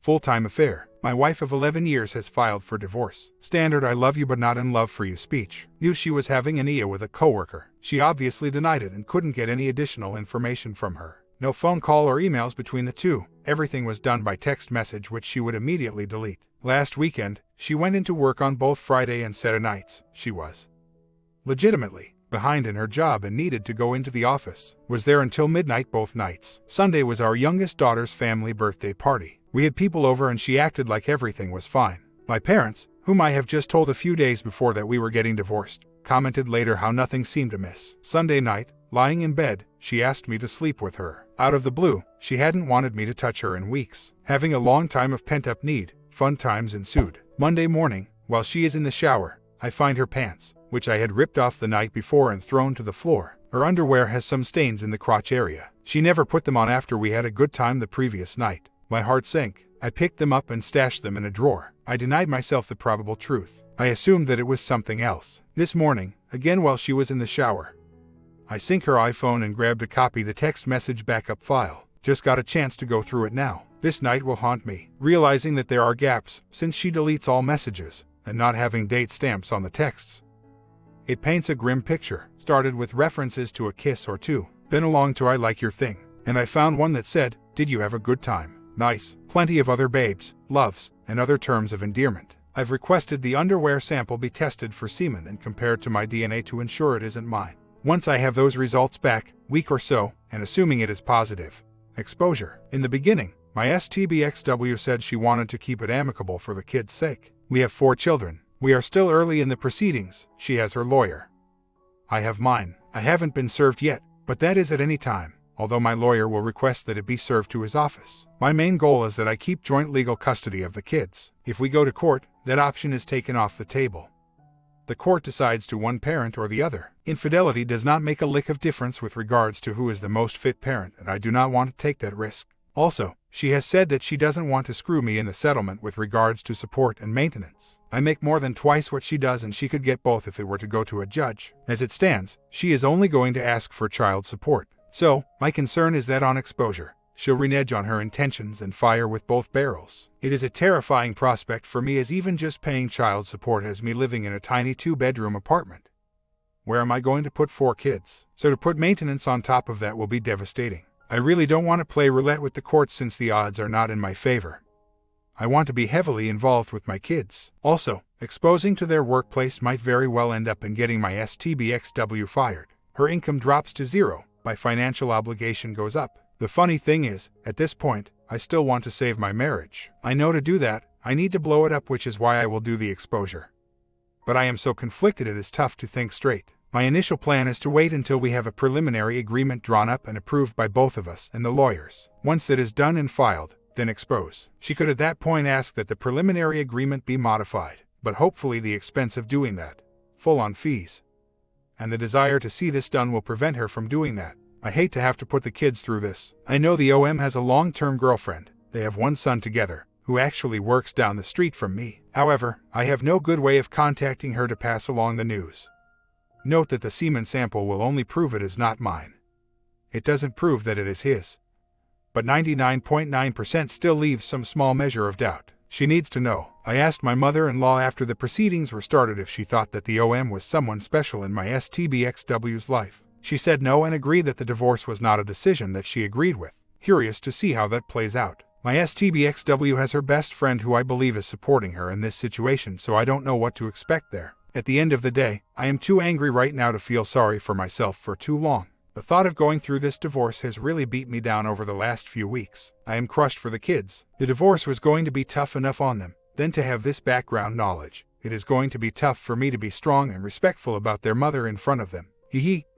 Full-time affair. My wife of 11 years has filed for divorce. Standard I love you but not in love for you speech. Knew she was having an IA with a coworker. She obviously denied it and couldn't get any additional information from her. No phone call or emails between the two. Everything was done by text message, which she would immediately delete. Last weekend, she went into work on both Friday and Saturday nights. She was legitimately behind in her job and needed to go into the office. Was there until midnight both nights. Sunday was our youngest daughter's family birthday party. We had people over and she acted like everything was fine. My parents, whom I have just told a few days before that we were getting divorced, commented later how nothing seemed amiss. Sunday night, lying in bed, she asked me to sleep with her. Out of the blue, she hadn't wanted me to touch her in weeks. Having a long time of pent-up need, fun times ensued. Monday morning, while she is in the shower, I find her pants, which I had ripped off the night before and thrown to the floor. Her underwear has some stains in the crotch area. She never put them on after we had a good time the previous night. My heart sank. I picked them up and stashed them in a drawer. I denied myself the probable truth. I assumed that it was something else. This morning, again while she was in the shower, I sync her iPhone and grabbed a copy of the text message backup file. Just got a chance to go through it now. This night will haunt me, realizing that there are gaps, since she deletes all messages, and not having date stamps on the texts. It paints a grim picture. Started with references to a kiss or two, then along to I like your thing, and I found one that said, did you have a good time? Nice. Plenty of other babes, loves, and other terms of endearment. I've requested the underwear sample be tested for semen and compared to my DNA to ensure it isn't mine. Once I have those results back, week or so, and assuming it is positive, exposure. In the beginning, my STBXW said she wanted to keep it amicable for the kids' sake. We have 4 children. We are still early in the proceedings. She has her lawyer. I have mine. I haven't been served yet, but that is at any time, although my lawyer will request that it be served to his office. My main goal is that I keep joint legal custody of the kids. If we go to court, that option is taken off the table. The court decides to one parent or the other. Infidelity does not make a lick of difference with regards to who is the most fit parent, and I do not want to take that risk. Also, she has said that she doesn't want to screw me in the settlement with regards to support and maintenance. I make more than twice what she does and she could get both if it were to go to a judge. As it stands, she is only going to ask for child support. So, my concern is that on exposure, she'll renege on her intentions and fire with both barrels. It is a terrifying prospect for me, as even just paying child support has me living in a tiny 2-bedroom apartment. Where am I going to put 4 kids? So to put maintenance on top of that will be devastating. I really don't want to play roulette with the courts since the odds are not in my favor. I want to be heavily involved with my kids. Also, exposing to their workplace might very well end up in getting my STBXW fired. Her income drops to 0, my financial obligation goes up. The funny thing is, at this point, I still want to save my marriage. I know to do that, I need to blow it up, which is why I will do the exposure. But I am so conflicted it is tough to think straight. My initial plan is to wait until we have a preliminary agreement drawn up and approved by both of us and the lawyers. Once that is done and filed, then expose. She could at that point ask that the preliminary agreement be modified, but hopefully the expense of doing that, full-on fees, and the desire to see this done will prevent her from doing that. I hate to have to put the kids through this. I know the OM has a long-term girlfriend. They have one son together, who actually works down the street from me. However, I have no good way of contacting her to pass along the news. Note that the semen sample will only prove it is not mine. It doesn't prove that it is his. But 99.9% still leaves some small measure of doubt. She needs to know. I asked my mother-in-law after the proceedings were started if she thought that the OM was someone special in my STBXW's life. She said no and agreed that the divorce was not a decision that she agreed with. Curious to see how that plays out. My STBXW has her best friend who I believe is supporting her in this situation, so I don't know what to expect there. At the end of the day, I am too angry right now to feel sorry for myself for too long. The thought of going through this divorce has really beat me down over the last few weeks. I am crushed for the kids. The divorce was going to be tough enough on them. Then to have this background knowledge, it is going to be tough for me to be strong and respectful about their mother in front of them.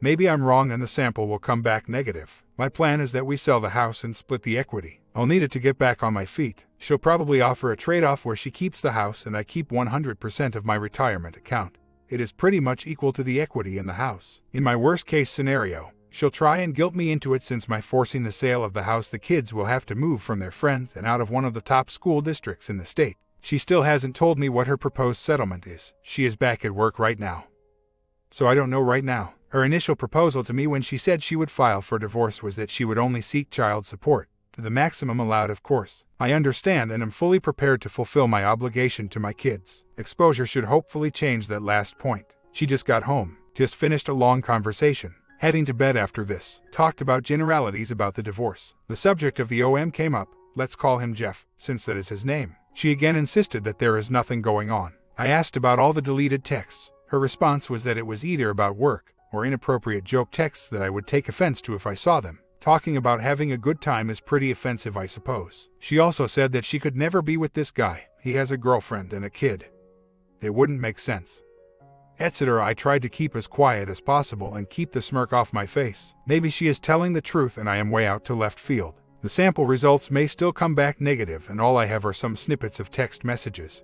Maybe I'm wrong and the sample will come back negative. My plan is that we sell the house and split the equity. I'll need it to get back on my feet. She'll probably offer a trade-off where she keeps the house and I keep 100% of my retirement account. It is pretty much equal to the equity in the house. In my worst-case scenario, she'll try and guilt me into it, since by forcing the sale of the house the kids will have to move from their friends and out of one of the top school districts in the state. She still hasn't told me what her proposed settlement is. She is back at work right now, so I don't know right now. Her initial proposal to me when she said she would file for divorce was that she would only seek child support, to the maximum allowed of course. I understand and am fully prepared to fulfill my obligation to my kids. Exposure should hopefully change that last point. She just got home, just finished a long conversation. Heading to bed after this, talked about generalities about the divorce. The subject of the OM came up. Let's call him Jeff, since that is his name. She again insisted that there is nothing going on. I asked about all the deleted texts. Her response was that it was either about work or inappropriate joke texts that I would take offense to if I saw them. Talking about having a good time is pretty offensive, I suppose. She also said that she could never be with this guy. He has a girlfriend and a kid. It wouldn't make sense. Etc. I tried to keep as quiet as possible and keep the smirk off my face. Maybe she is telling the truth and I am way out to left field. The sample results may still come back negative and all I have are some snippets of text messages.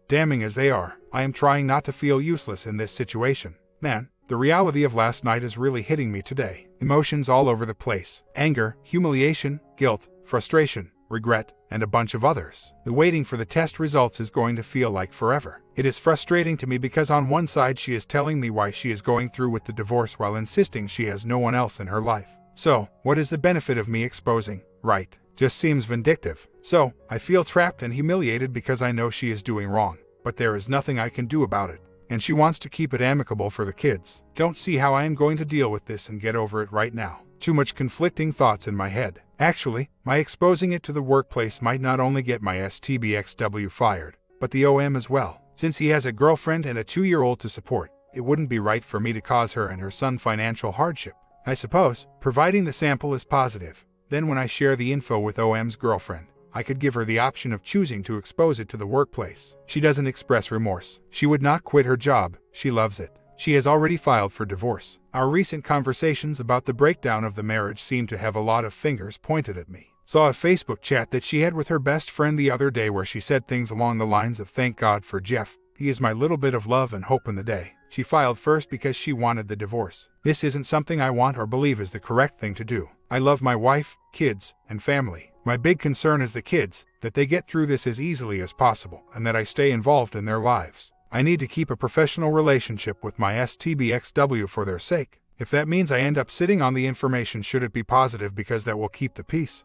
Damning as they are, I am trying not to feel useless in this situation. Man, the reality of last night is really hitting me today. Emotions all over the place. Anger, humiliation, guilt, frustration, regret, and a bunch of others. The waiting for the test results is going to feel like forever. It is frustrating to me because on one side she is telling me why she is going through with the divorce while insisting she has no one else in her life. So, what is the benefit of me exposing? Right. Just seems vindictive. So, I feel trapped and humiliated because I know she is doing wrong. But there is nothing I can do about it. And she wants to keep it amicable for the kids. Don't see how I am going to deal with this and get over it right now. Too much conflicting thoughts in my head. Actually, my exposing it to the workplace might not only get my STBXW fired, but the OM as well. Since he has a girlfriend and a 2-year-old to support, it wouldn't be right for me to cause her and her son financial hardship. I suppose, providing the sample is positive, then when I share the info with OM's girlfriend, I could give her the option of choosing to expose it to the workplace. She doesn't express remorse. She would not quit her job. She loves it. She has already filed for divorce. Our recent conversations about the breakdown of the marriage seem to have a lot of fingers pointed at me. Saw a Facebook chat that she had with her best friend the other day where she said things along the lines of "Thank God for Jeff. He is my little bit of love and hope in the day." She filed first because she wanted the divorce. This isn't something I want or believe is the correct thing to do. I love my wife, kids, and family. My big concern is the kids, that they get through this as easily as possible, and that I stay involved in their lives. I need to keep a professional relationship with my STBXW for their sake. If that means I end up sitting on the information, should it be positive because that will keep the peace,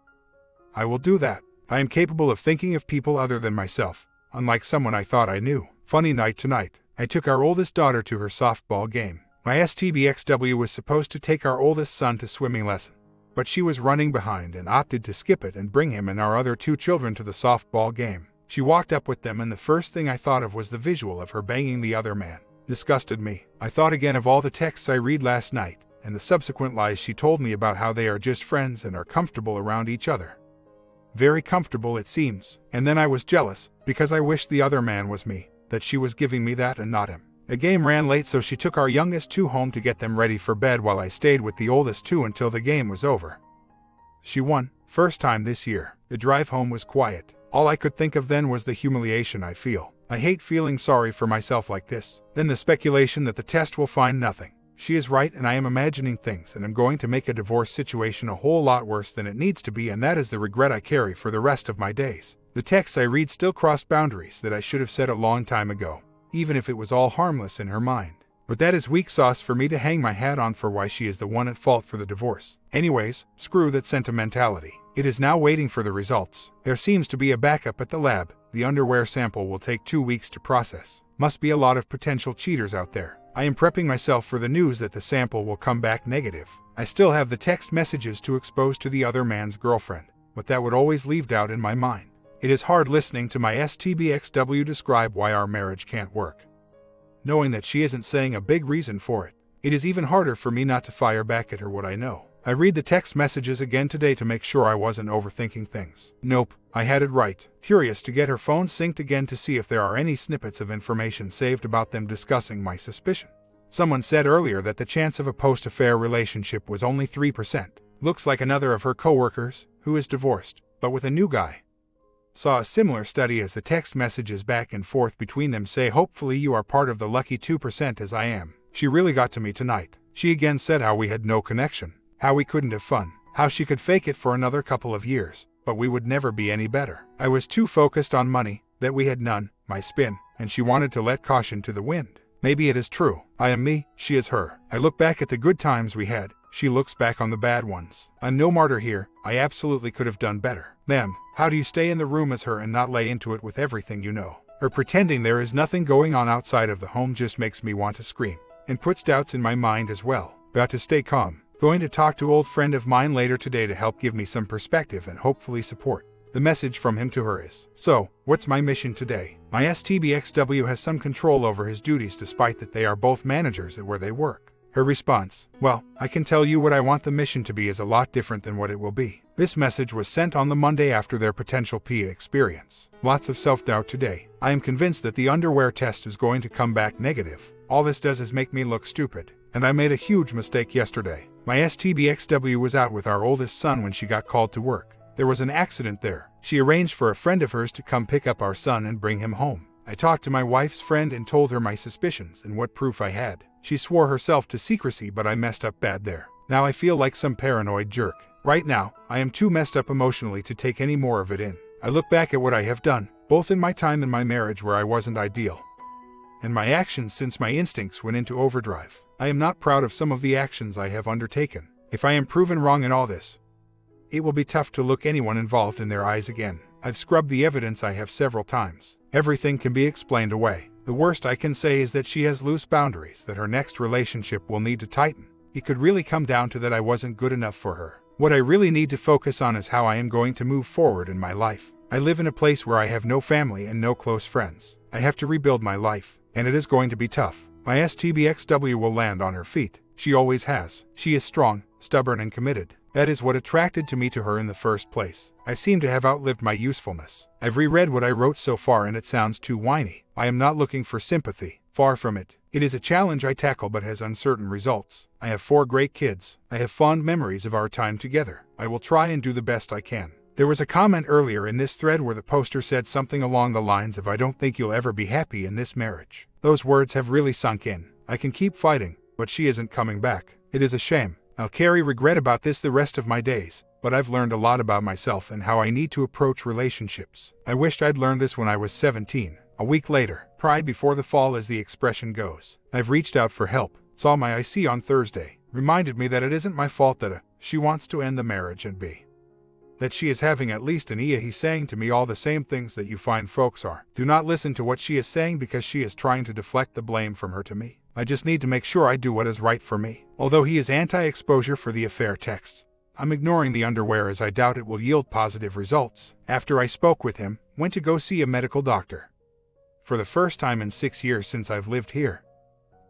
I will do that. I am capable of thinking of people other than myself, unlike someone I thought I knew. Funny night tonight. I took our oldest daughter to her softball game. My STBXW was supposed to take our oldest son to swimming lesson, but she was running behind and opted to skip it and bring him and our other 2 children to the softball game. She walked up with them and the first thing I thought of was the visual of her banging the other man. Disgusted me. I thought again of all the texts I read last night and the subsequent lies she told me about how they are just friends and are comfortable around each other. Very comfortable it seems. And then I was jealous, because I wished the other man was me, that she was giving me that and not him. The game ran late, so she took our youngest 2 home to get them ready for bed while I stayed with the oldest 2 until the game was over. She won, first time this year. The drive home was quiet. All I could think of then was the humiliation I feel. I hate feeling sorry for myself like this. Then the speculation that the test will find nothing. She is right and I am imagining things and I'm going to make a divorce situation a whole lot worse than it needs to be, and that is the regret I carry for the rest of my days. The texts I read still cross boundaries that I should have said a long time ago, even if it was all harmless in her mind. But that is weak sauce for me to hang my hat on for why she is the one at fault for the divorce. Anyways, screw that sentimentality. It is now waiting for the results. There seems to be a backup at the lab. The underwear sample will take 2 weeks to process. Must be a lot of potential cheaters out there. I am prepping myself for the news that the sample will come back negative. I still have the text messages to expose to the other man's girlfriend, but that would always leave doubt in my mind. It is hard listening to my STBXW describe why our marriage can't work, knowing that she isn't saying a big reason for it. It is even harder for me not to fire back at her what I know. I read the text messages again today to make sure I wasn't overthinking things. Nope, I had it right. Curious to get her phone synced again to see if there are any snippets of information saved about them discussing my suspicion. Someone said earlier that the chance of a post-affair relationship was only 3%. Looks like another of her coworkers, who is divorced, but with a new guy. Saw a similar study as the text messages back and forth between them say, "Hopefully you are part of the lucky 2% as I am." She really got to me tonight. She again said how we had no connection, how we couldn't have fun, how she could fake it for another couple of years, but we would never be any better. I was too focused on money, that we had none, my spin, and she wanted to let caution to the wind. Maybe it is true. I am me, she is her. I look back at the good times we had, she looks back on the bad ones. I'm no martyr here, I absolutely could have done better. Man, How do you stay in the room as her and not lay into it with everything you know? Her pretending there is nothing going on outside of the home just makes me want to scream, and puts doubts in my mind as well. Got to stay calm. Going to talk to old friend of mine later today to help give me some perspective and hopefully support. The message from him to her is, so, what's my mission today? My STBXW has some control over his duties despite that they are both managers at where they work. Her response, well, I can tell you what I want the mission to be is a lot different than what it will be. This message was sent on the Monday after their potential PA experience. Lots of self-doubt today. I am convinced that the underwear test is going to come back negative. All this does is make me look stupid. And I made a huge mistake yesterday. My STBXW was out with our oldest son when she got called to work. There was an accident there. She arranged for a friend of hers to come pick up our son and bring him home. I talked to my wife's friend and told her my suspicions and what proof I had. She swore herself to secrecy, but I messed up bad there. Now I feel like some paranoid jerk. Right now, I am too messed up emotionally to take any more of it in. I look back at what I have done, both in my time in my marriage where I wasn't ideal, and my actions since my instincts went into overdrive. I am not proud of some of the actions I have undertaken. If I am proven wrong in all this, it will be tough to look anyone involved in their eyes again. I've scrubbed the evidence I have several times. Everything can be explained away. The worst I can say is that she has loose boundaries that her next relationship will need to tighten. It could really come down to that I wasn't good enough for her. What I really need to focus on is how I am going to move forward in my life. I live in a place where I have no family and no close friends. I have to rebuild my life, and it is going to be tough. My STBXW will land on her feet. She always has. She is strong, stubborn, and committed. That is what attracted to me to her in the first place. I seem to have outlived my usefulness. I've reread what I wrote so far and it sounds too whiny. I am not looking for sympathy. Far from it. It is a challenge I tackle but has uncertain results. I have 4 great kids. I have fond memories of our time together. I will try and do the best I can. There was a comment earlier in this thread where the poster said something along the lines of, I don't think you'll ever be happy in this marriage. Those words have really sunk in. I can keep fighting, but she isn't coming back. It is a shame. I'll carry regret about this the rest of my days, but I've learned a lot about myself and how I need to approach relationships. I wished I'd learned this when I was 17. A week later, pride before the fall as the expression goes. I've reached out for help, saw my IC on Thursday, reminded me that it isn't my fault that she wants to end the marriage and that she is having at least an he's saying to me all the same things that you find folks are. Do not listen to what she is saying because she is trying to deflect the blame from her to me. I just need to make sure I do what is right for me. Although he is anti-exposure for the affair texts, I'm ignoring the underwear as I doubt it will yield positive results. After I spoke with him, went to go see a medical doctor. For the first time in 6 years since I've lived here.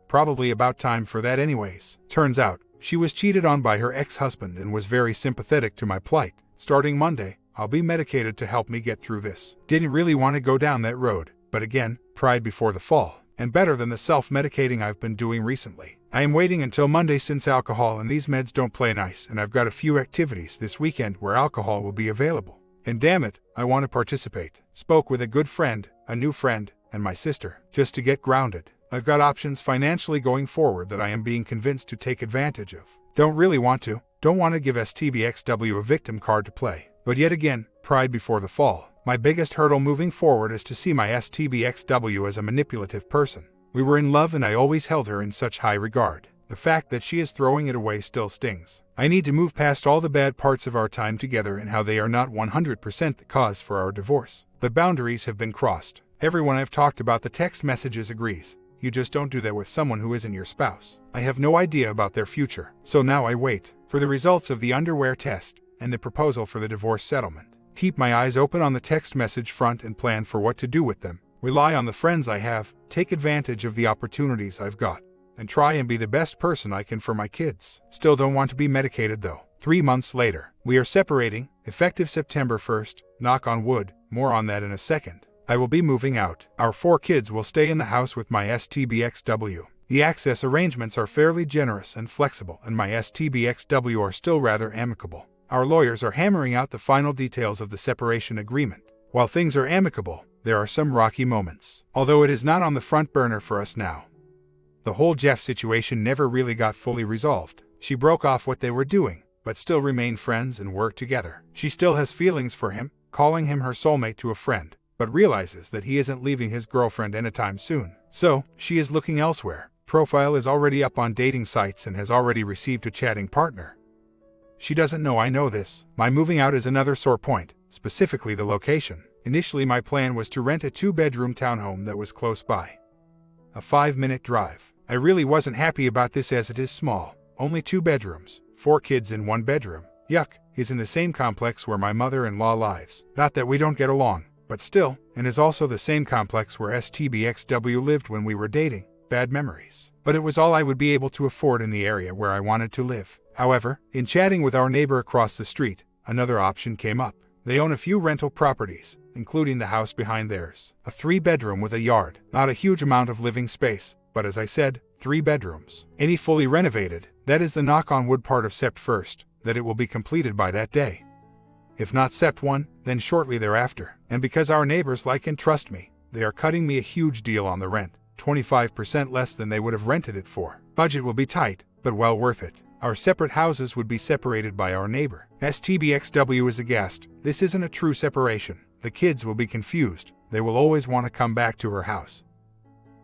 Probably about time for that anyways. Turns out, she was cheated on by her ex-husband and was very sympathetic to my plight. Starting Monday, I'll be medicated to help me get through this. Didn't really want to go down that road, but again, pride before the fall. And better than the self-medicating I've been doing recently. I am waiting until Monday since alcohol and these meds don't play nice, and I've got a few activities this weekend where alcohol will be available. And damn it, I want to participate. Spoke with a good friend, a new friend, and my sister, just to get grounded. I've got options financially going forward that I am being convinced to take advantage of. Don't really want to. Don't want to give STBXW a victim card to play. But yet again, pride before the fall. My biggest hurdle moving forward is to see my STBXW as a manipulative person. We were in love and I always held her in such high regard. The fact that she is throwing it away still stings. I need to move past all the bad parts of our time together and how they are not 100% the cause for our divorce. The boundaries have been crossed. Everyone I've talked about the text messages agrees. You just don't do that with someone who isn't your spouse. I have no idea about their future, so now I wait for the results of the underwear test and the proposal for the divorce settlement. Keep my eyes open on the text message front and plan for what to do with them. Rely on the friends I have, take advantage of the opportunities I've got, and try and be the best person I can for my kids. Still don't want to be medicated though. 3 months later, we are separating, effective September 1st, knock on wood, more on that in a second. I will be moving out. Our 4 kids will stay in the house with my STBXW. The access arrangements are fairly generous and flexible, and my STBXW are still rather amicable. Our lawyers are hammering out the final details of the separation agreement. While things are amicable, there are some rocky moments. Although it is not on the front burner for us now. The whole Jeff situation never really got fully resolved. She broke off what they were doing, but still remain friends and work together. She still has feelings for him, calling him her soulmate to a friend, but realizes that he isn't leaving his girlfriend anytime soon. So, she is looking elsewhere. Profile is already up on dating sites and has already received a chatting partner. She doesn't know I know this. My moving out is another sore point, specifically the location. Initially my plan was to rent a 2-bedroom townhome that was close by. A 5-minute drive. I really wasn't happy about this as it is small. Only 2 bedrooms, 4 kids in 1 bedroom. Yuck, is in the same complex where my mother-in-law lives. Not that we don't get along, but still, and is also the same complex where STBXW lived when we were dating. Bad memories. But it was all I would be able to afford in the area where I wanted to live. However, in chatting with our neighbor across the street, another option came up. They own a few rental properties, including the house behind theirs. A 3-bedroom with a yard. Not a huge amount of living space, but as I said, 3 bedrooms. Any fully renovated, that is the knock on wood part of Sept 1st, that it will be completed by that day. If not Sept 1, then shortly thereafter. And because our neighbors like and trust me, they are cutting me a huge deal on the rent, 25% less than they would have rented it for. Budget will be tight, but well worth it. Our separate houses would be separated by our neighbor. STBXW is aghast. This isn't a true separation. The kids will be confused. They will always want to come back to her house,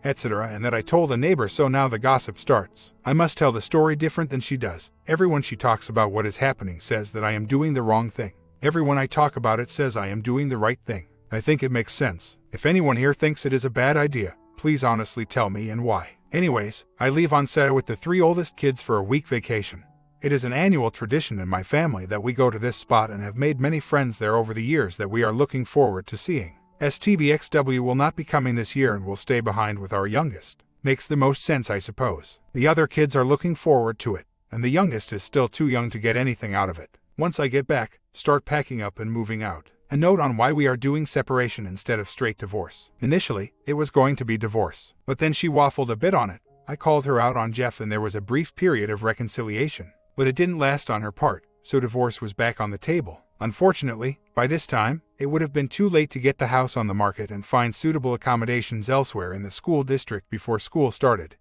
etc. And that I told the neighbor, so now the gossip starts. I must tell the story different than she does. Everyone she talks about what is happening says that I am doing the wrong thing. Everyone I talk about it says I am doing the right thing. I think it makes sense. If anyone here thinks it is a bad idea, please honestly tell me and why. Anyways, I leave on Saturday with the 3 oldest kids for a week vacation. It is an annual tradition in my family that we go to this spot and have made many friends there over the years that we are looking forward to seeing. STBXW will not be coming this year and will stay behind with our youngest. Makes the most sense, I suppose. The other kids are looking forward to it, and the youngest is still too young to get anything out of it. Once I get back, start packing up and moving out. A note on why we are doing separation instead of straight divorce. Initially, it was going to be divorce, but then she waffled a bit on it. I called her out on Jeff and there was a brief period of reconciliation, but it didn't last on her part, so divorce was back on the table. Unfortunately, by this time, it would have been too late to get the house on the market and find suitable accommodations elsewhere in the school district before school started.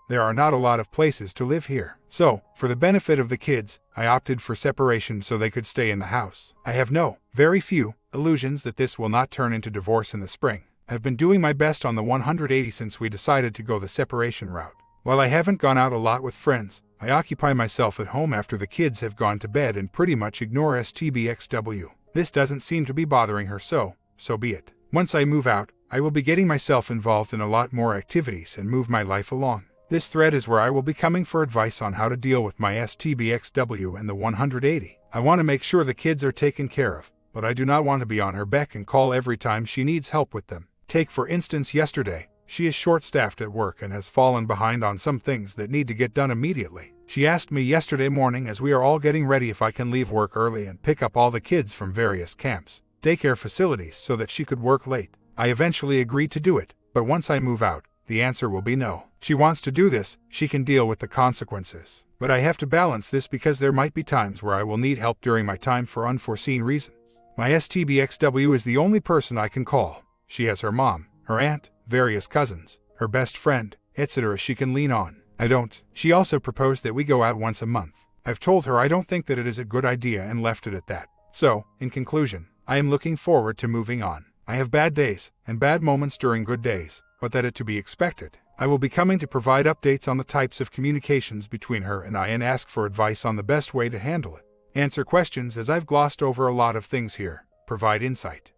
There are not a lot of places to live here. So, for the benefit of the kids, I opted for separation so they could stay in the house. I have very few, illusions that this will not turn into divorce in the spring. I've been doing my best on the 180 since we decided to go the separation route. While I haven't gone out a lot with friends, I occupy myself at home after the kids have gone to bed and pretty much ignore STBXW. This doesn't seem to be bothering her, so be it. Once I move out, I will be getting myself involved in a lot more activities and move my life along. This thread is where I will be coming for advice on how to deal with my STBXW and the 180. I want to make sure the kids are taken care of, but I do not want to be on her beck and call every time she needs help with them. Take for instance yesterday. She is short-staffed at work and has fallen behind on some things that need to get done immediately. She asked me yesterday morning as we are all getting ready if I can leave work early and pick up all the kids from various camps, daycare facilities so that she could work late. I eventually agreed to do it, but once I move out, the answer will be no. She wants to do this, she can deal with the consequences. But I have to balance this because there might be times where I will need help during my time for unforeseen reasons. My STBXW is the only person I can call. She has her mom, her aunt, various cousins, her best friend, etc. she can lean on. I don't. She also proposed that we go out once a month. I've told her I don't think that it is a good idea and left it at that. So, in conclusion, I am looking forward to moving on. I have bad days and bad moments during good days, but that is to be expected. I will be coming to provide updates on the types of communications between her and I and ask for advice on the best way to handle it. Answer questions as I've glossed over a lot of things here. Provide insight.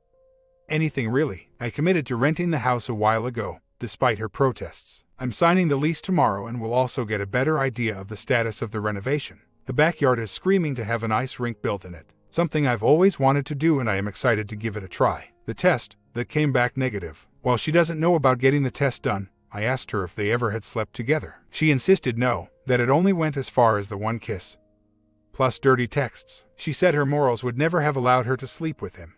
Anything really. I committed to renting the house a while ago, despite her protests. I'm signing the lease tomorrow and will also get a better idea of the status of the renovation. The backyard is screaming to have an ice rink built in it. Something I've always wanted to do and I am excited to give it a try. The test, that came back negative. While she doesn't know about getting the test done, I asked her if they ever had slept together. She insisted no, that it only went as far as the one kiss. Plus dirty texts. She said her morals would never have allowed her to sleep with him.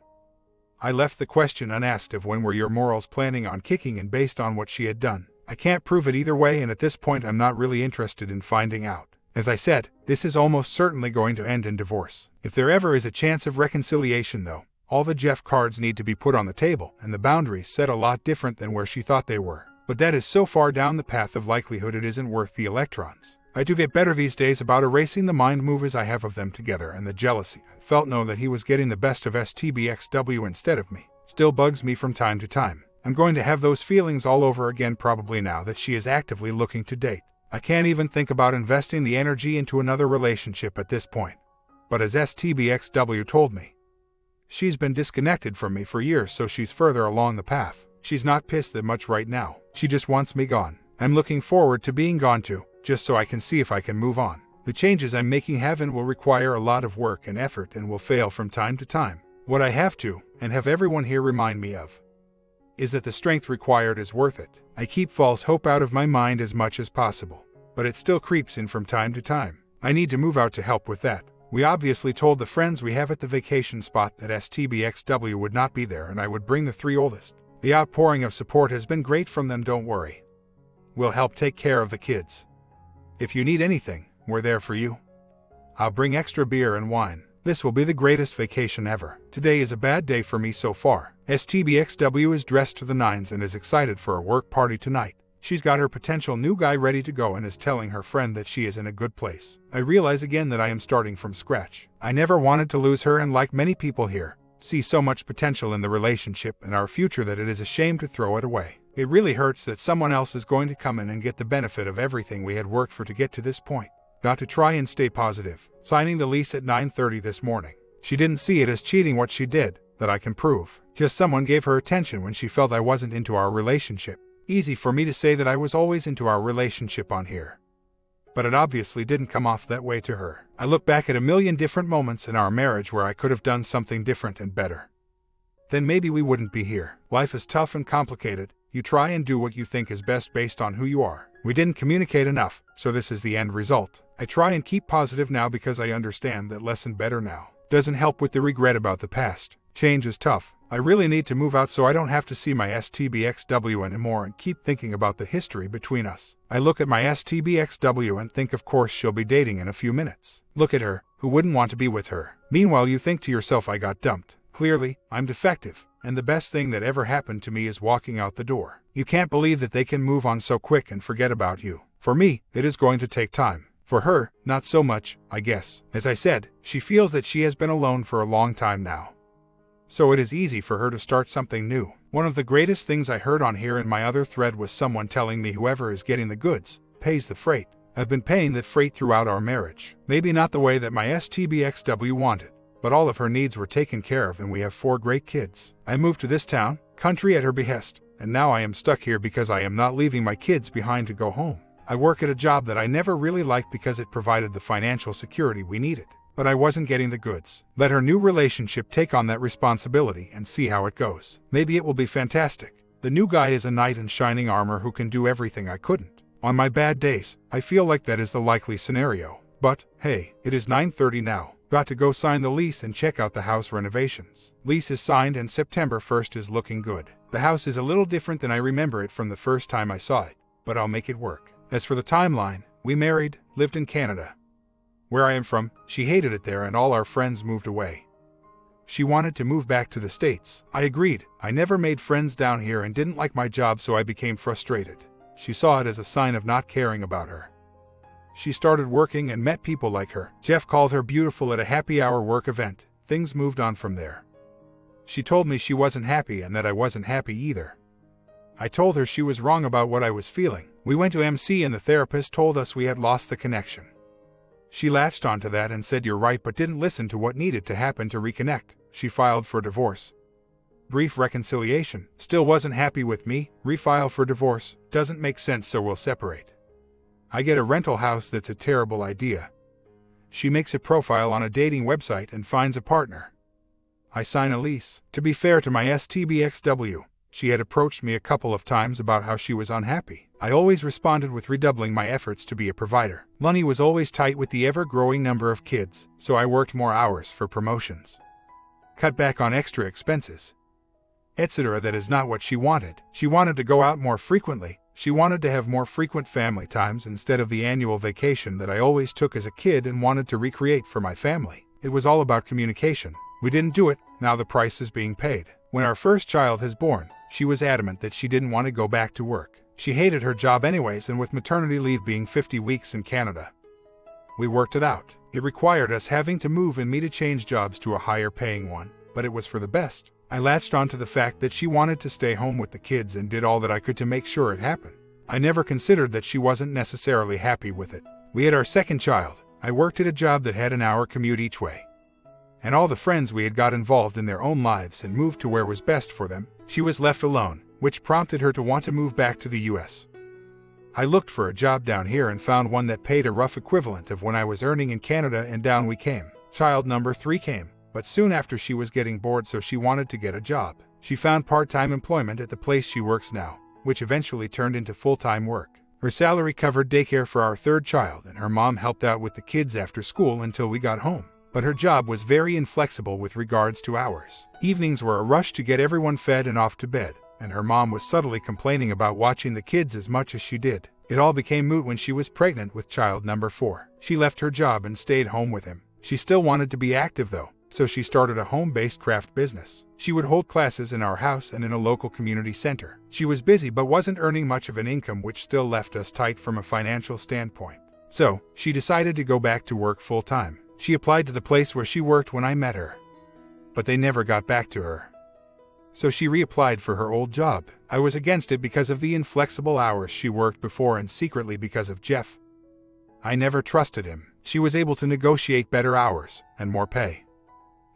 I left the question unasked of when were your morals planning on kicking in based on what she had done. I can't prove it either way and at this point I'm not really interested in finding out. As I said, this is almost certainly going to end in divorce. If there ever is a chance of reconciliation though, all the Jeff cards need to be put on the table and the boundaries set a lot different than where she thought they were. But that is so far down the path of likelihood it isn't worth the electrons. I do get better these days about erasing the mind movers I have of them together and the jealousy I felt that he was getting the best of STBXW instead of me. Still bugs me from time to time. I'm going to have those feelings all over again probably now that she is actively looking to date. I can't even think about investing the energy into another relationship at this point. but as STBXW told me, she's been disconnected from me for years, so she's further along the path. She's not pissed that much right now. She just wants me gone. I'm looking forward to being gone too, just so I can see if I can move on. The changes I'm making have and will require a lot of work and effort and will fail from time to time. What I have to, and have everyone here remind me of, is that the strength required is worth it. I keep false hope out of my mind as much as possible, but it still creeps in from time to time. I need to move out to help with that. We obviously told the friends we have at the vacation spot that STBXW would not be there and I would bring the 3 oldest. The outpouring of support has been great from them, don't worry. We'll help take care of the kids. If you need anything, we're there for you. I'll bring extra beer and wine. This will be the greatest vacation ever. Today is a bad day for me so far. STBXW is dressed to the nines and is excited for a work party tonight. She's got her potential new guy ready to go and is telling her friend that she is in a good place. I realize again that I am starting from scratch. I never wanted to lose her and, like many people here, see so much potential in the relationship and our future that it is a shame to throw it away. It really hurts that someone else is going to come in and get the benefit of everything we had worked for to get to this point. Got to try and stay positive. Signing the lease at 9:30 this morning. She didn't see it as cheating what she did, that I can prove. Just someone gave her attention when she felt I wasn't into our relationship. Easy for me to say that I was always into our relationship on here. But it obviously didn't come off that way to her. I look back at a million different moments in our marriage where I could have done something different and better. Then maybe we wouldn't be here. Life is tough and complicated. You try and do what you think is best based on who you are. We didn't communicate enough, so this is the end result. I try and keep positive now because I understand that lesson better now. Doesn't help with the regret about the past. Change is tough. I really need to move out so I don't have to see my STBXW anymore and keep thinking about the history between us. I look at my STBXW and think, of course she'll be dating in a few minutes. Look at her. Who wouldn't want to be with her? Meanwhile you think to yourself, I got dumped. Clearly, I'm defective, and the best thing that ever happened to me is walking out the door. You can't believe that they can move on so quick and forget about you. For me, it is going to take time. For her, not so much, I guess. As I said, she feels that she has been alone for a long time now. So it is easy for her to start something new. One of the greatest things I heard on here in my other thread was someone telling me whoever is getting the goods pays the freight. I've been paying that freight throughout our marriage. Maybe not the way that my STBXW wanted, but all of her needs were taken care of and we have 4 great kids. I moved to this town, country at her behest, and now I am stuck here because I am not leaving my kids behind to go home. I work at a job that I never really liked because it provided the financial security we needed, but I wasn't getting the goods. Let her new relationship take on that responsibility and see how it goes. Maybe it will be fantastic. The new guy is a knight in shining armor who can do everything I couldn't. On my bad days, I feel like that is the likely scenario. But, hey, it is 9:30 now. Got to go sign the lease and check out the house renovations. Lease is signed and September 1st is looking good. The house is a little different than I remember it from the first time I saw it, but I'll make it work. As for the timeline, we married, lived in Canada. Where I am from, she hated it there and all our friends moved away. She wanted to move back to the States. I agreed. I never made friends down here and didn't like my job, so I became frustrated. She saw it as a sign of not caring about her. She started working and met people like her. Jeff called her beautiful at a happy hour work event. Things moved on from there. She told me she wasn't happy and that I wasn't happy either. I told her she was wrong about what I was feeling. We went to MC and the therapist told us we had lost the connection. She latched onto that and said you're right, but didn't listen to what needed to happen to reconnect. She filed for divorce. Brief reconciliation. Still wasn't happy with me. Refile for divorce. Doesn't make sense, so we'll separate. I get a rental house. That's a terrible idea. She makes a profile on a dating website and finds a partner. I sign a lease. To be fair to my STBXW, she had approached me a couple of times about how she was unhappy. I always responded with redoubling my efforts to be a provider. Money was always tight with the ever-growing number of kids, so I worked more hours for promotions. Cut back on extra expenses, etc. That is not what she wanted. She wanted to go out more frequently. She wanted to have more frequent family times instead of the annual vacation that I always took as a kid and wanted to recreate for my family. It was all about communication. We didn't do it. Now the price is being paid. When our first child is born, she was adamant that she didn't want to go back to work. She hated her job anyways, and with maternity leave being 50 weeks in Canada, we worked it out. It required us having to move and me to change jobs to a higher paying one, but it was for the best. I latched onto the fact that she wanted to stay home with the kids and did all that I could to make sure it happened. I never considered that she wasn't necessarily happy with it. We had our second child. I worked at a job that had an hour commute each way. And all the friends we had got involved in their own lives and moved to where was best for them. She was left alone, which prompted her to want to move back to the US. I looked for a job down here and found one that paid a rough equivalent of when I was earning in Canada, and down we came. Child number 3 came, but soon after she was getting bored, so she wanted to get a job. She found part-time employment at the place she works now, which eventually turned into full-time work. Her salary covered daycare for our 3rd child, and her mom helped out with the kids after school until we got home. But her job was very inflexible with regards to hours. Evenings were a rush to get everyone fed and off to bed, and her mom was subtly complaining about watching the kids as much as she did. It all became moot when she was pregnant with child number 4. She left her job and stayed home with him. She still wanted to be active though, so she started a home-based craft business. She would hold classes in our house and in a local community center. She was busy but wasn't earning much of an income, which still left us tight from a financial standpoint. So, she decided to go back to work full-time. She applied to the place where she worked when I met her, but they never got back to her. So she reapplied for her old job. I was against it because of the inflexible hours she worked before, and secretly because of Jeff. I never trusted him. She was able to negotiate better hours and more pay.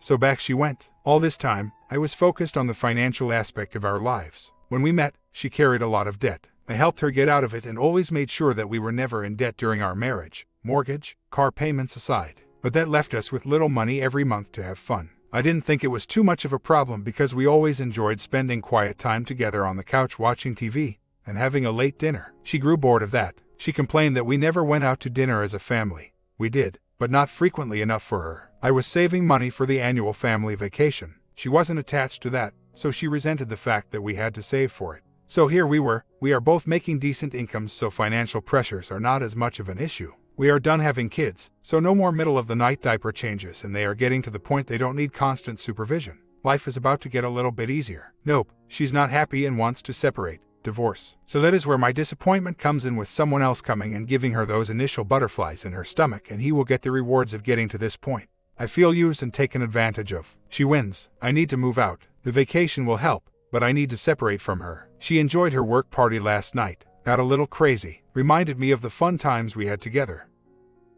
So back she went. All this time, I was focused on the financial aspect of our lives. When we met, she carried a lot of debt. I helped her get out of it and always made sure that we were never in debt during our marriage, mortgage, car payments aside. But that left us with little money every month to have fun. I didn't think it was too much of a problem because we always enjoyed spending quiet time together on the couch watching TV and having a late dinner. She grew bored of that. She complained that we never went out to dinner as a family. We did, but not frequently enough for her. I was saving money for the annual family vacation. She wasn't attached to that, so she resented the fact that we had to save for it. So here we are both making decent incomes, so financial pressures are not as much of an issue. We are done having kids, so no more middle-of-the-night diaper changes, and they are getting to the point they don't need constant supervision. Life is about to get a little bit easier. Nope, she's not happy and wants to separate, divorce. So that is where my disappointment comes in, with someone else coming and giving her those initial butterflies in her stomach, and he will get the rewards of getting to this point. I feel used and taken advantage of. She wins. I need to move out. The vacation will help, but I need to separate from her. She enjoyed her work party last night. Got a little crazy. Reminded me of the fun times we had together.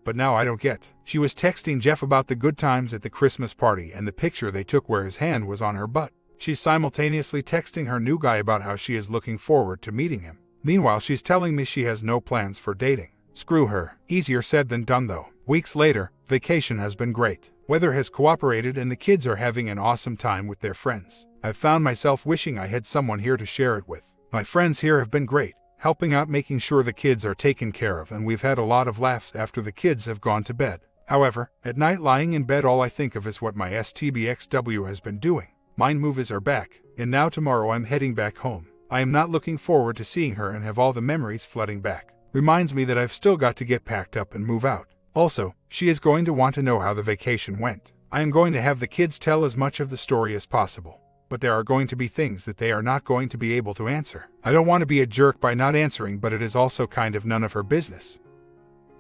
But now I don't get. She was texting Jeff about the good times at the Christmas party and the picture they took where his hand was on her butt. She's simultaneously texting her new guy about how she is looking forward to meeting him. Meanwhile, she's telling me she has no plans for dating. Screw her. Easier said than done though. Weeks later, vacation has been great. Weather has cooperated and the kids are having an awesome time with their friends. I've found myself wishing I had someone here to share it with. My friends here have been great, helping out, making sure the kids are taken care of, and we've had a lot of laughs after the kids have gone to bed. However, at night lying in bed, all I think of is what my STBXW has been doing. Mind movies are back, and now tomorrow I'm heading back home. I am not looking forward to seeing her and have all the memories flooding back. Reminds me that I've still got to get packed up and move out. Also, she is going to want to know how the vacation went. I am going to have the kids tell as much of the story as possible. But there are going to be things that they are not going to be able to answer. I don't want to be a jerk by not answering, but it is also kind of none of her business.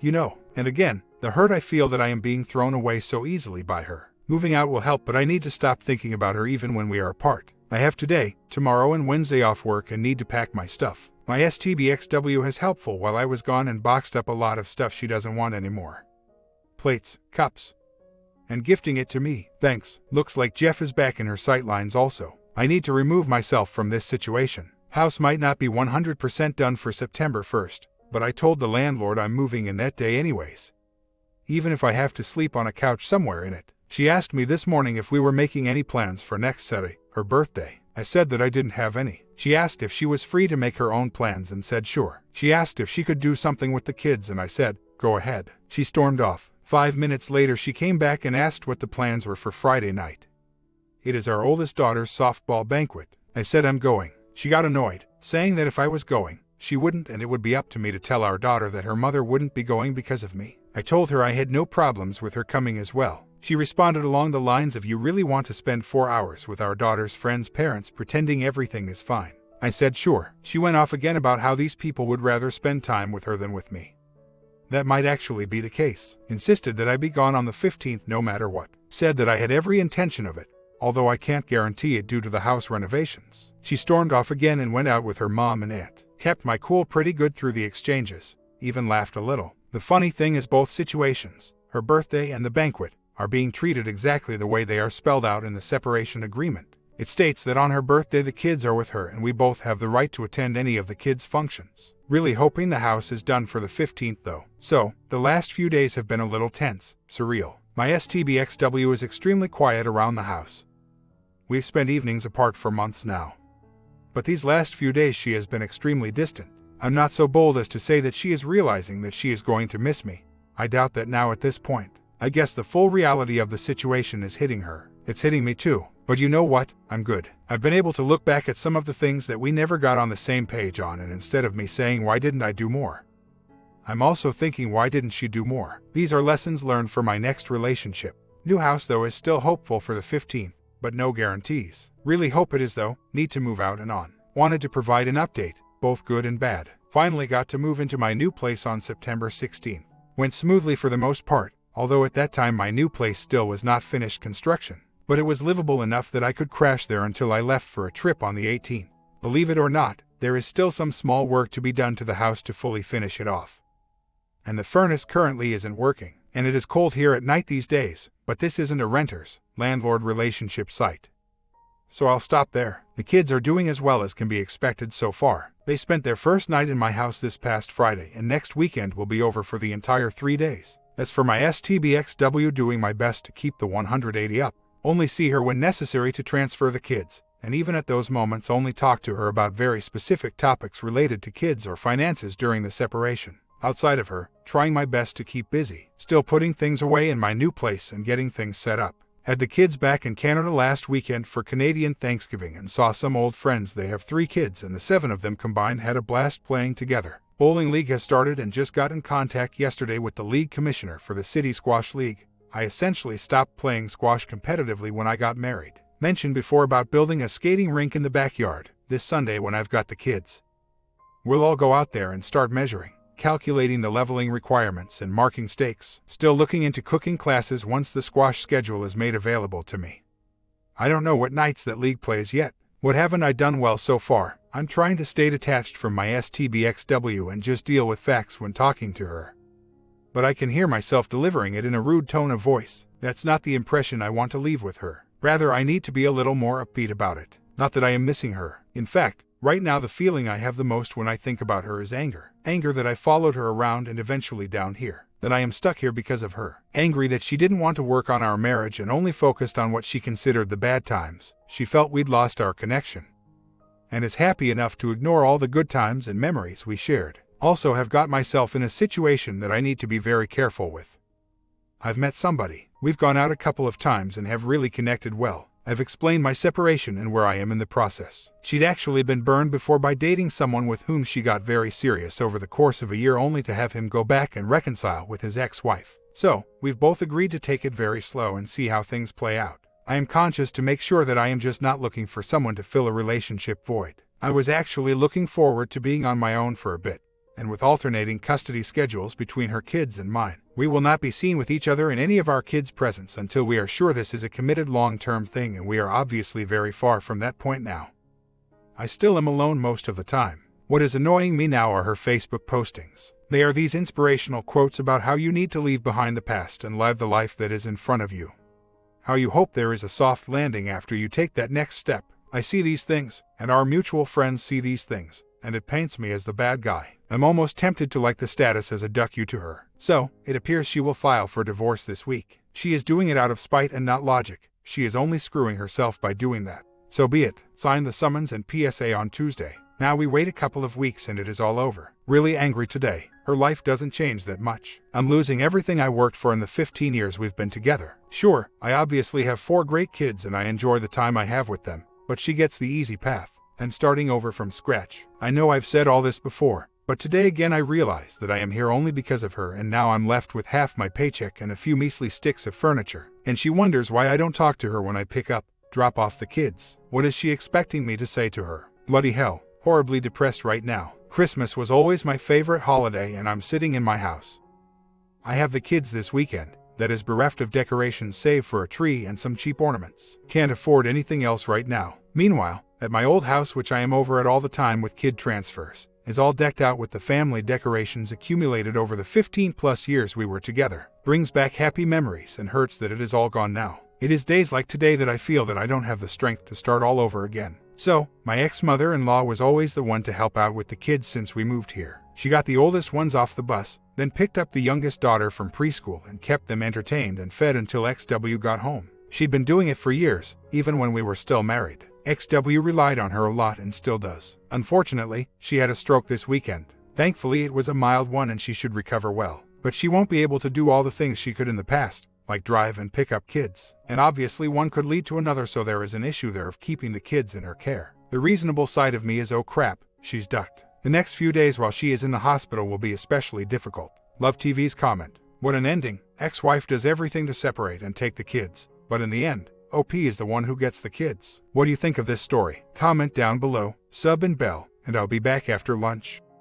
You know, and again, the hurt I feel that I am being thrown away so easily by her. Moving out will help, but I need to stop thinking about her even when we are apart. I have today, tomorrow, and Wednesday off work and need to pack my stuff. My STBXW has helpful while I was gone and boxed up a lot of stuff she doesn't want anymore. Plates, cups, and gifting it to me. Thanks. Looks like Jeff is back in her sightlines also. I need to remove myself from this situation. House might not be 100% done for September 1st, but I told the landlord I'm moving in that day anyways. Even if I have to sleep on a couch somewhere in it. She asked me this morning if we were making any plans for next Saturday, her birthday. I said that I didn't have any. She asked if she was free to make her own plans and said sure. She asked if she could do something with the kids and I said, go ahead. She stormed off. 5 minutes later she came back and asked what the plans were for Friday night. It is our oldest daughter's softball banquet. I said I'm going. She got annoyed, saying that if I was going, she wouldn't, and it would be up to me to tell our daughter that her mother wouldn't be going because of me. I told her I had no problems with her coming as well. She responded along the lines of, you really want to spend 4 hours with our daughter's friends' parents pretending everything is fine. I said sure. She went off again about how these people would rather spend time with her than with me. That might actually be the case. Insisted that I be gone on the 15th no matter what. Said that I had every intention of it, although I can't guarantee it due to the house renovations. She stormed off again and went out with her mom and aunt. Kept my cool pretty good through the exchanges, even laughed a little. The funny thing is both situations her birthday and the banquet, are being treated exactly the way they are spelled out in the separation agreement. It states that on her birthday the kids are with her and we both have the right to attend any of the kids' functions. Really hoping the house is done for the 15th though. So, the last few days have been a little tense, surreal. My STBXW is extremely quiet around the house. We've spent evenings apart for months now. But these last few days she has been extremely distant. I'm not so bold as to say that she is realizing that she is going to miss me. I doubt that now at this point. I guess the full reality of the situation is hitting her. It's hitting me too. But you know what? I'm good. I've been able to look back at some of the things that we never got on the same page on, and instead of me saying why didn't I do more, I'm also thinking why didn't she do more? These are lessons learned for my next relationship. New house though is still hopeful for the 15th, but no guarantees. Really hope it is though. Need to move out and on. Wanted to provide an update, both good and bad. Finally got to move into my new place on September 16th. Went smoothly for the most part, although at that time my new place still was not finished construction. But it was livable enough that I could crash there until I left for a trip on the 18th. Believe it or not, there is still some small work to be done to the house to fully finish it off. And the furnace currently isn't working, and it is cold here at night these days, but this isn't a renter's, landlord relationship site. So I'll stop there. The kids are doing as well as can be expected so far. They spent their first night in my house this past Friday, and next weekend will be over for the entire 3 days. As for my STBXW, doing my best to keep the 180 up. Only see her when necessary to transfer the kids, and even at those moments only talk to her about very specific topics related to kids or finances during the separation. Outside of her, trying my best to keep busy, still putting things away in my new place and getting things set up. Had the kids back in Canada last weekend for Canadian Thanksgiving and saw some old friends. They have 3 kids and the 7 of them combined had a blast playing together. Bowling league has started and just got in contact yesterday with the league commissioner for the City Squash League. I essentially stopped playing squash competitively when I got married. Mentioned before about building a skating rink in the backyard, this Sunday when I've got the kids. We'll all go out there and start measuring, calculating the leveling requirements and marking stakes. Still looking into cooking classes once the squash schedule is made available to me. I don't know what nights that league plays yet. What haven't I done well so far? I'm trying to stay detached from my STBXW and just deal with facts when talking to her. But I can hear myself delivering it in a rude tone of voice. That's not the impression I want to leave with her. Rather, I need to be a little more upbeat about it. Not that I am missing her. In fact, right now the feeling I have the most when I think about her is anger. Anger that I followed her around and eventually down here. That I am stuck here because of her. Angry that she didn't want to work on our marriage and only focused on what she considered the bad times. She felt we'd lost our connection. And is happy enough to ignore all the good times and memories we shared. Also have got myself in a situation that I need to be very careful with. I've met somebody. We've gone out a couple of times and have really connected well. I've explained my separation and where I am in the process. She'd actually been burned before by dating someone with whom she got very serious over the course of a year, only to have him go back and reconcile with his ex-wife. So, we've both agreed to take it very slow and see how things play out. I am conscious to make sure that I am just not looking for someone to fill a relationship void. I was actually looking forward to being on my own for a bit. And with alternating custody schedules between her kids and mine, we will not be seen with each other in any of our kids' presence until we are sure this is a committed long-term thing, and we are obviously very far from that point now. I still am alone most of the time. What is annoying me now are her Facebook postings. They are these inspirational quotes about how you need to leave behind the past and live the life that is in front of you. How you hope there is a soft landing after you take that next step. I see these things, and our mutual friends see these things, and it paints me as the bad guy. I'm almost tempted to like the status as a duck you to her. So, it appears she will file for divorce this week. She is doing it out of spite and not logic. She is only screwing herself by doing that. So be it. Signed the summons and PSA on Tuesday. Now we wait a couple of weeks and it is all over. Really angry today. Her life doesn't change that much. I'm losing everything I worked for in the 15 years we've been together. Sure, I obviously have 4 great kids and I enjoy the time I have with them. But she gets the easy path. I'm starting over from scratch. I know I've said all this before, but today again I realize that I am here only because of her, and now I'm left with half my paycheck and a few measly sticks of furniture. And she wonders why I don't talk to her when I pick up, drop off the kids. What is she expecting me to say to her? Bloody hell. Horribly depressed right now. Christmas was always my favorite holiday and I'm sitting in my house. I have the kids this weekend. That is bereft of decorations save for a tree and some cheap ornaments. Can't afford anything else right now. Meanwhile, at my old house, which I am over at all the time with kid transfers, is all decked out with the family decorations accumulated over the 15+ years we were together. Brings back happy memories and hurts that it is all gone now. It is days like today that I feel that I don't have the strength to start all over again. So, my ex-mother-in-law was always the one to help out with the kids since we moved here. She got the oldest ones off the bus, then picked up the youngest daughter from preschool and kept them entertained and fed until XW got home. She'd been doing it for years, even when we were still married. XW relied on her a lot and still does. Unfortunately, she had a stroke this weekend. Thankfully, it was a mild one and she should recover well. But she won't be able to do all the things she could in the past, like drive and pick up kids. And obviously one could lead to another, so there is an issue there of keeping the kids in her care. The reasonable side of me is, oh crap, she's ducked. The next few days while she is in the hospital will be especially difficult. Love TV's comment. What an ending. Ex-wife does everything to separate and take the kids. But in the end, OP is the one who gets the kids. What do you think of this story? Comment down below, sub and bell, and I'll be back after lunch.